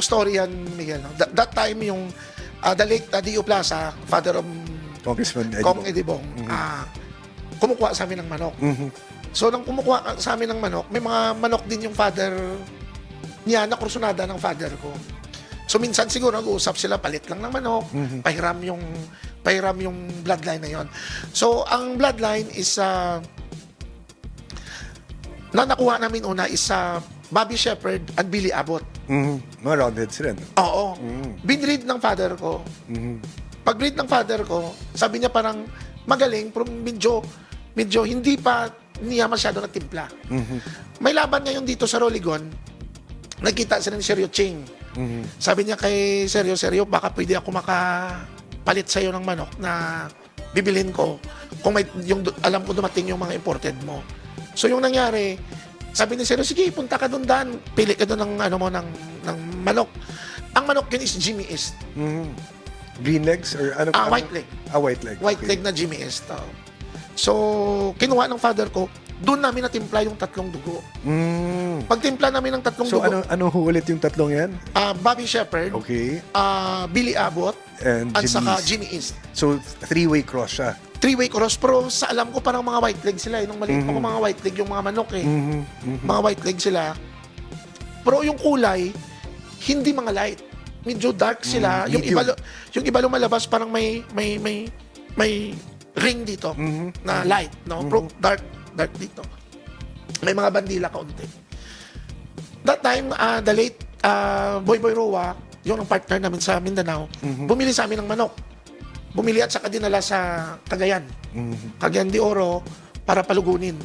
story yan, Miguel. No? That time, yung the late D.O. Plaza, father of Congressman Kong Edibong, kumukuha sa amin ng manok. So, nang kumukuha sa amin ng manok, may mga manok din yung father niya na kursunada ng father ko. So, minsan siguro nag-uusap sila, palit lang ng manok, pahiram yung bloodline na yon. So, ang bloodline is na nakuha namin una is Bobby Shepherd at Billy Abbott. Mga roundheads rin. Oo. Binread ng father ko. Pag-breed ng father ko, sabi niya parang magaling, pero medyo hindi pa niya masyado natimpla. May laban ngayon dito sa Roligon, nagkita sila ni Sergio Ching. Sabi niya kay Sergio, baka pwede ako makapalit sa'yo ng manok na bibilhin ko kung alam ko dumating yung mga imported mo. So yung nangyari, sabi ni Sergio, sige, punta ka doon, Dan. Pili ka doon ng manok. Ang manok yun is Jimmy East. Green legs or ano? White leg. White leg. White leg na Jimmy East. So, kinuha ng father ko, doon namin natimpla yung tatlong dugo. Pagtimpla namin ng tatlong So, dugo, ano ulit yung tatlong yan? Bobby Shepherd, Okay. Billy Abbott, And at saka East. Jimmy East. So, three-way cross siya. Three-way cross, pero sa alam ko parang mga white leg sila. Nung maliit pa ko mga white leg yung mga manok eh. Mga white leg sila. Pero yung kulay, hindi mga light. Medyo dark sila. Yung iba lumalabas parang may ring dito na light, no? Pero dark dito. May mga bandila kaunti. That time, the late Boy Roa, yung ang partner namin sa Mindanao, bumili sa amin ng manok. Bumili at saka dinala sa Cagayan. Cagayan de Oro para palugunin.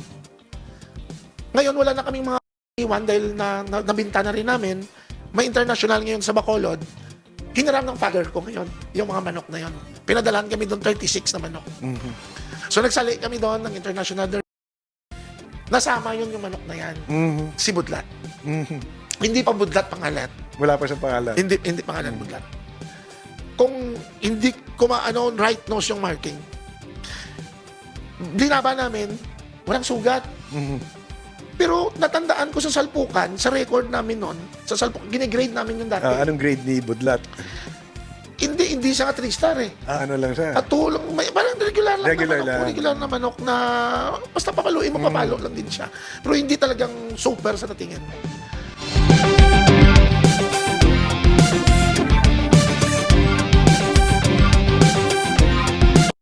Ngayon, wala na kaming mga iwan dahil nabinta na rin namin. May international ngayon sa Bacolod. Hinaram ng father ko ngayon, yung mga manok na yon. Pinadalahan kami doon 36 na manok. So nagsali kami doon ng international. Nasama yun yung manok na yan. Si Budlat. Hindi pa Budlat pangalan. Wala pa siyang pangalan. Hindi pangalan Budlat. Kung hindi right nose yung marking, dinaba namin, walang sugat. Pero natandaan ko sa salpukan, sa record namin noon, sa salpukan, gine-grade namin yung dati. Anong grade ni Budlat? Hindi siya nga 3-star eh. Ano lang siya? At tulong, parang regular lang Regular na manok. lang. Regular na manok na basta papaluin mo, papalo lang din siya. Pero hindi talagang super sa natingin mo.